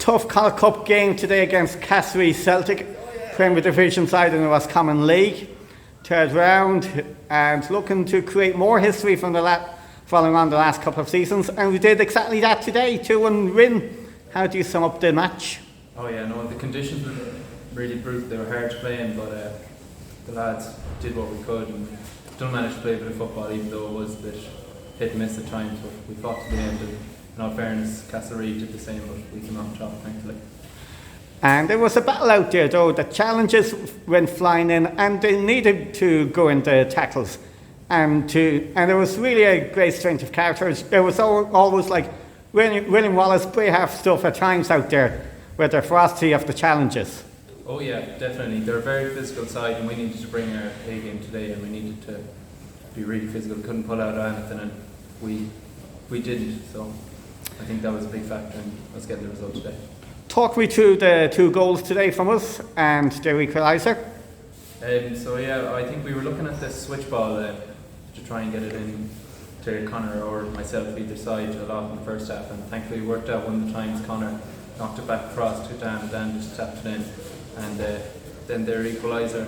Tough Connaught Cup game today against Castlerea Celtic, Premier Division side in the Roscommon League. Third round, and looking to create more history from following on the last couple of seasons. And we did exactly that today, 2-1 win. How do you sum up the match? Oh yeah, no, the conditions were really brutal. They were hard to play in, but the lads did what we could and still managed to play a bit of football, even though it was a bit hit and miss at times. But we fought to the end, and in all fairness, Castlerea did the same, but we came out on top, thankfully. And there was a battle out there, though. The challenges went flying in, and they needed to go into tackles, and there was really a great strength of characters. There was always like William Wallace, Brayhalf stuff at times out there, with the ferocity of the challenges. Oh yeah, definitely. They're a very physical side, and we needed to bring our A game today, and we needed to be really physical. Couldn't pull out anything, and we didn't. So I think that was a big factor in us getting the result today. Talk me through the 2 goals today from us and the equaliser. So yeah, I think we were looking at this switch ball to try and get it in to Connor or myself either side a lot in the first half, and thankfully it worked out one of the times. Connor knocked it back across to Dan, and Dan just tapped it in, and then their equaliser.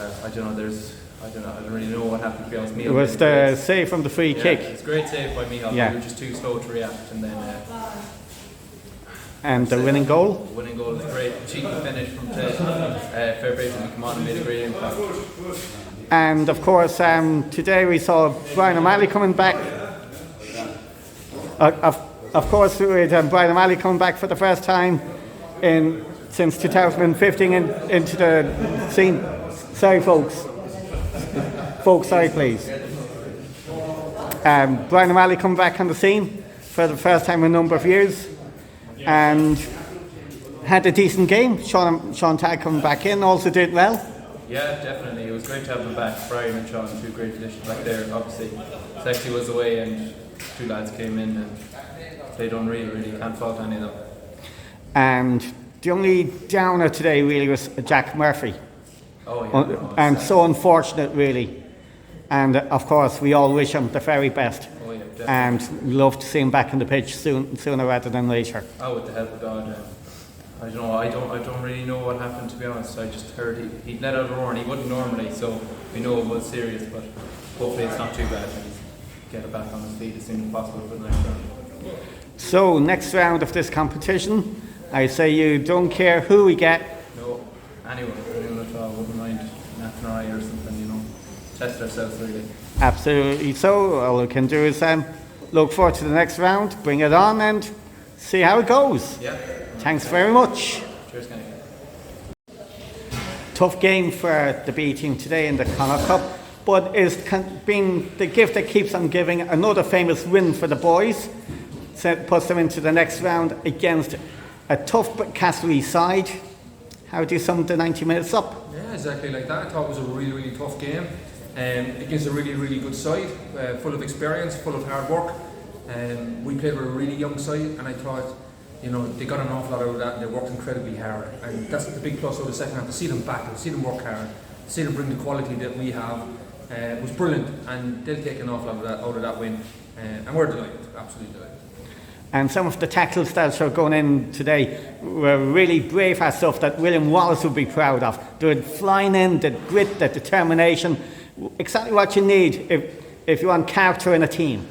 I don't really know what happened, to be honest. It was the save from the free kick. It's a great save by Michal. Yeah. We were just too slow to react, and then. And the winning goal? The winning goal was great. Cheeky finish from Ted. Fair play to him. Come on and made a great impact. And of course, today we saw Brian O'Malley coming back. Of course, with Brian O'Malley coming back for the first time since 2015 into the scene. Sorry, folks. Folks, sorry, please. Brian O'Malley coming back on the scene for the first time in a number of years, and had a decent game. Sean Tagg coming back in also did well. Yeah, definitely. It was great to have them back. Brian and Sean, 2 great additions back there. Obviously, Sexy was away and 2 lads came in and played unreal. Really can't fault any of them. And the only downer today really was Jack Murphy. Oh yeah. And so unfortunate, really. And of course, we all wish him the very best. Oh yeah, definitely. And love to see him back on the pitch sooner rather than later. Oh, with the help of God. I don't know. I don't really know what happened, to be honest. I just heard he'd let out a roar, and he wouldn't normally, so we know it was serious. But hopefully, it's not too bad. And he's get it back on his feet as soon as possible for the next round. So next round of this competition, I say you don't care who we get. No, anyone at all. Wouldn't mind Nathan or I or something. Test ourselves really. Absolutely. So all we can do is look forward to the next round, bring it on, and see how it goes. Yeah. Thanks very much. Cheers, Kenny. Tough game for the B team today in the Connaught Cup, but it's been the gift that keeps on giving. Another famous win for the boys. So it puts them into the next round against a tough Castlerea side. How do you sum the 90 minutes up? Yeah, exactly like that. I thought it was a really, really tough game. Against a really, really good side, full of experience, full of hard work. We played with a really young side, and I thought, they got an awful lot out of that, and they worked incredibly hard. And that's the big plus of the second half, to see them back, to see them work hard, to see them bring the quality that we have. Was brilliant, and they'll take an awful lot out of that win. And we're delighted, absolutely delighted. And some of the tackles that are going in today were really brave stuff that William Wallace would be proud of. They were flying in, the grit, the determination, exactly what you need if you want character in a team.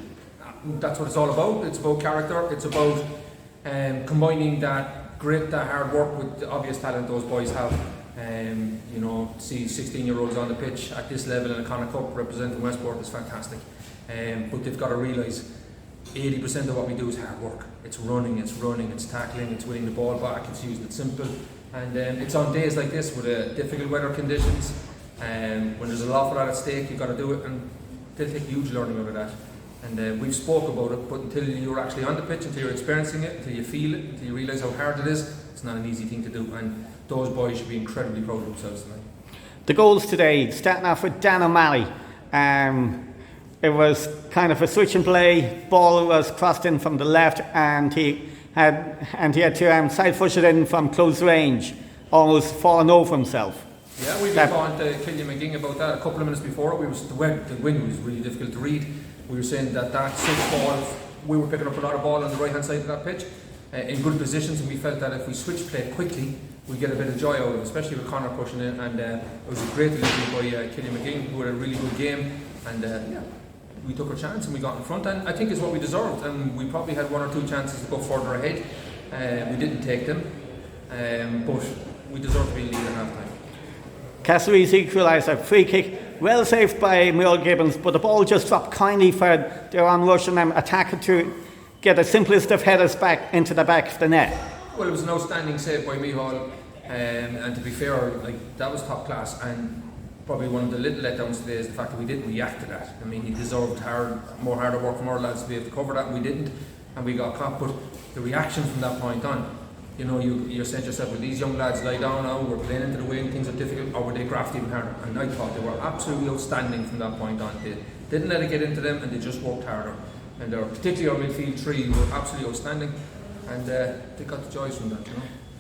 That's what it's all about. It's about character. It's about combining that grit, that hard work with the obvious talent those boys have. See 16-year-olds on the pitch at this level in a Connaught Cup representing Westport is fantastic. But they've got to realise 80% of what we do is hard work. It's running, it's tackling, it's winning the ball back, it's using it simple. And it's on days like this with difficult weather conditions, when there's an awful lot at stake, you've got to do it, and they'll take huge learning out of that. And we've spoke about it, but until you're actually on the pitch, until you're experiencing it, until you feel it, until you realise how hard it is, it's not an easy thing to do. And those boys should be incredibly proud of themselves tonight. The goals today, starting off with Dan O'Malley. It was kind of a switch and play. Ball was crossed in from the left, and he had to side push it in from close range, almost falling over himself. Yeah, we've been talking to Killian McGing about that a couple of minutes before. The wind was really difficult to read. We were saying that switch ball, we were picking up a lot of ball on the right hand side of that pitch, in good positions, and we felt that if we switched play quickly, we get a bit of joy out of it, especially with Connaught pushing it. And it was a great delivery by Killian McGinn, who had a really good game. And we took our chance and we got in front, and I think it's what we deserved. And we probably had one or two chances to go further ahead. We didn't take them, but we deserved to be in lead at half time. Castlerea's equaliser, free kick, well saved by Muir Gibbons, but the ball just dropped kindly for their on-rushing attacker to get the simplest of headers back into the back of the net. Well, it was an outstanding save by Mihal, and to be fair, that was top class. And probably one of the little letdowns today is the fact that we didn't react to that. I mean, he deserved more harder work from our lads to be able to cover that, and we didn't, and we got caught. But the reaction from that point on, you said yourself, with these young lads lie down now, we're playing into the wing, things are difficult, or were they graft even harder? And I thought they were absolutely outstanding from that point on. They didn't let it get into them, and they just worked harder. And particularly our midfield three were absolutely outstanding, and they got the joys from that.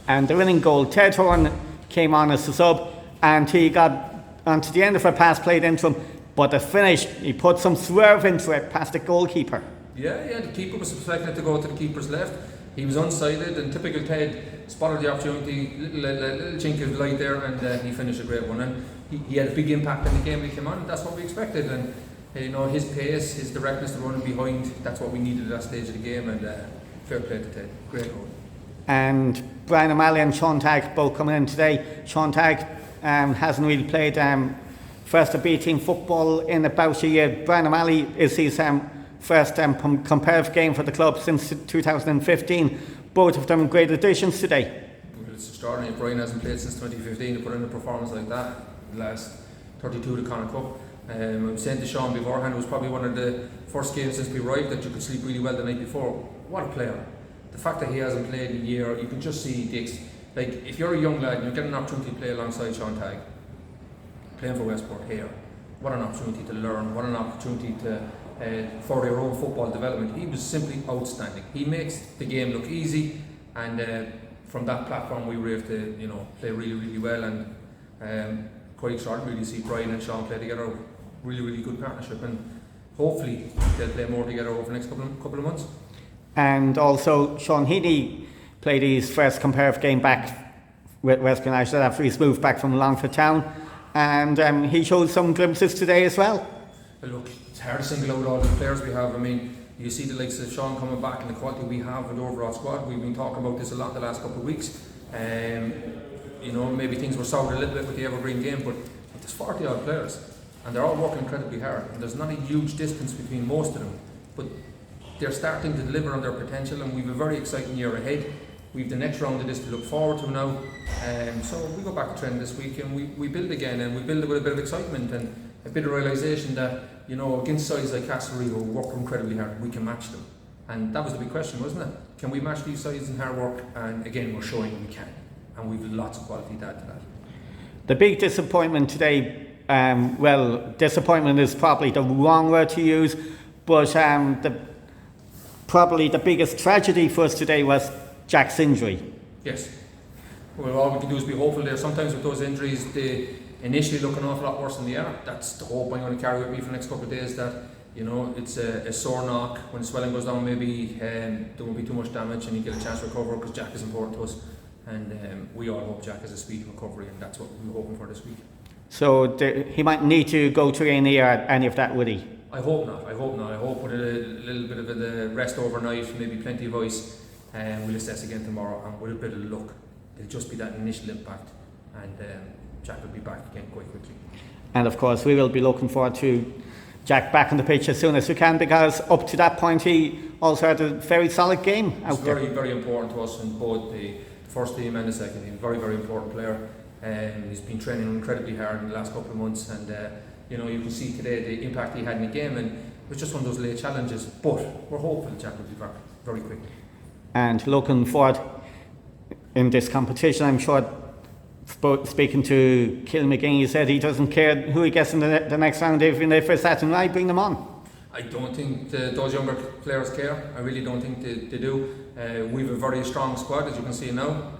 And the winning goal, Ted Horn came on as a sub, and he got onto the end of a pass played into him, but the finish, he put some swerve into it past the goalkeeper. Yeah, the keeper was expecting it to go to the keeper's left. He was unsighted, and typical Ted spotted the opportunity, little chink of light there, and he finished a great one. And he had a big impact in the game when he came on. That's what we expected, and his pace, his directness to running behind, that's what we needed at that stage of the game. And fair play to Ted, great goal. And Brian O'Malley and Sean Tagg both coming in today. Sean Tagg hasn't really played first B team football in about a year. Brian O'Malley is his first comparative game for the club since 2015. Both of them great additions today. Well, it's extraordinary. Brian hasn't played since 2015 to put in a performance like that. The last 32 to Connaught Cup. I was saying to Sean beforehand, it was probably one of the first games since we arrived that you could sleep really well the night before. What a player. The fact that he hasn't played in a year, you can just see if you're a young lad and you get an opportunity to play alongside Sean Tagg, playing for Westport here, what an opportunity to learn, what an opportunity to for your own football development. He was simply outstanding. He makes the game look easy, and from that platform we were able to play really, really well, and quite extraordinary to see Brian and Sean play together. Really, really good partnership, and hopefully they'll play more together over the next couple of months. And also Sean Heaney played his first comparative game back with Westport United after he's moved back from Longford Town, and he showed some glimpses today as well. Look, it's hard to single out all the players we have. I mean, you see the likes of Sean coming back and the quality we have in the overall squad. We've been talking about this a lot the last couple of weeks. Maybe things were soured a little bit with the Evergreen game, but there's 40 odd players and they're all working incredibly hard, and there's not a huge distance between most of them, but they're starting to deliver on their potential, and we've a very exciting year ahead. We've the next round of this to look forward to now, so we go back to training this week and we build again, and we build it with a bit of excitement and a bit of realisation that against sides like Castlerea who work incredibly hard, we can match them. And that was the big question, wasn't it? Can we match these sides in hard work? And again, we're showing we can, and we've lots of quality to add to that. The big disappointment today, disappointment is probably the wrong word to use, but probably the biggest tragedy for us today was Jack's injury. Yes. Well, all we can do is be hopeful there. Sometimes with those injuries, they initially look an awful lot worse than they are. That's the hope I'm going to carry with me for the next couple of days, that it's a sore knock. When the swelling goes down, maybe there won't be too much damage and you get a chance to recover, because Jack is important to us, and we all hope Jack has a speedy recovery, and that's what we're hoping for this week. So he might need to go to A&E or any of that, would he? I hope not. I hope with a little bit of a rest overnight, maybe plenty of ice, and we'll assess again tomorrow, and with a bit of luck, it'll just be that initial impact, and Jack will be back again quite quickly. And of course we will be looking forward to Jack back on the pitch as soon as we can, because up to that point he also had a very solid game out there. It's very, very important to us in both the first team and the second team. Very, very important player, and he's been training incredibly hard in the last couple of months, and you can see today the impact he had in the game, and it was just one of those late challenges, but we're hopeful Jack will be back very quickly. And looking forward in this competition, I'm sure, speaking to Killian McGinn, he said he doesn't care who he gets in the next round, even if it's Saturday night, bring them on. I don't think those younger players care. I really don't think they do. We have a very strong squad, as you can see now.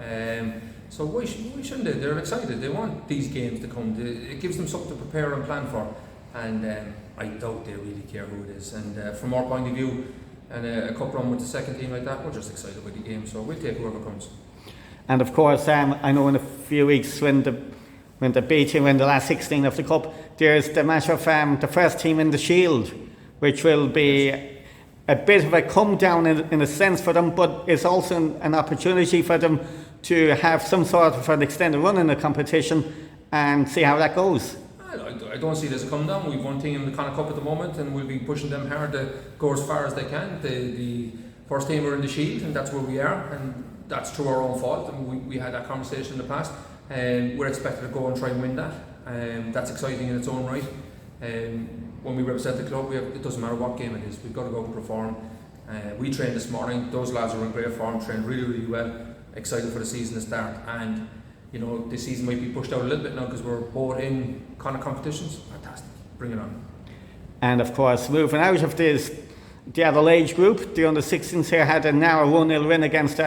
So why shouldn't they? They're excited. They want these games to come. It gives them something to prepare and plan for. And I doubt they really care who it is. And from our point of view, and a cup run with the second team like that, we're just excited about the game. So we'll take whoever comes. And of course, I know in a few weeks when the B team win the last 16 of the cup, there's the match of the first team in the Shield, which will be a bit of a come down in a sense for them, but it's also an opportunity for them to have some sort of an extended run in the competition and see how that goes. I don't see this come down. We've one team in the Connaught Cup at the moment, and we'll be pushing them hard to go as far as they can. The first team are in the Shield, and that's where we are, and that's through our own fault. And we had that conversation in the past, and we're expected to go and try and win that. That's exciting in its own right. When we represent the club, it doesn't matter what game it is, we've got to go and perform. We trained this morning, those lads are in great form, trained really, really well, excited for the season to start. And you know, this season might be pushed out a little bit now because we're both in Connaught competitions. Fantastic, bring it on. And of course, moving out of the other age group, the under-16s here had a narrow 1-0 win against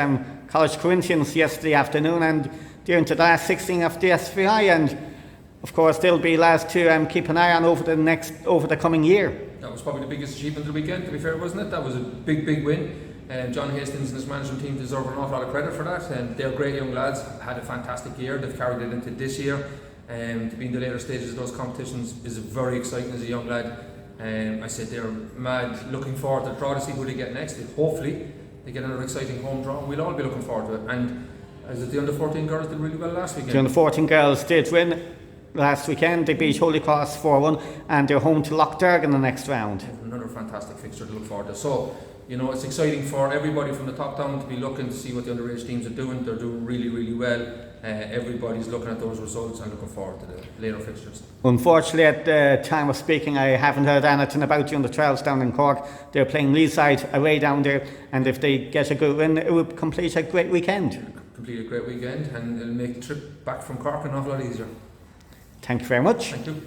College Corinthians yesterday afternoon, and they're into the last 16 of the SVI, and of course they'll be lads to keep an eye on over the coming year. That was probably the biggest achievement of the weekend, to be fair, wasn't it? That was a big win. John Hastings and his management team deserve an awful lot of credit for that, and they're great young lads, had a fantastic year, they've carried it into this year. To be in the later stages of those competitions is very exciting as a young lad. I said they're mad, looking forward to the draw to see who they get next. Hopefully they get another exciting home draw, we'll all be looking forward to it. And as the under 14 girls did really well last weekend. The under 14 girls did win last weekend. They beat Holy Cross 4-1, and they're home to Lochderg in the next round. Another fantastic fixture to look forward to. So, you know, it's exciting for everybody from the top down to be looking to see what the underage teams are doing. They're doing really, really well. Everybody's looking at those results and looking forward to the later fixtures. Unfortunately, at the time of speaking, I haven't heard anything about the under 12s down in Cork. They're playing Leeside away down there, and if they get a good win, it will complete a great weekend. Complete a great weekend, and it'll make the trip back from Cork an awful lot easier. Thank you very much. Thank you.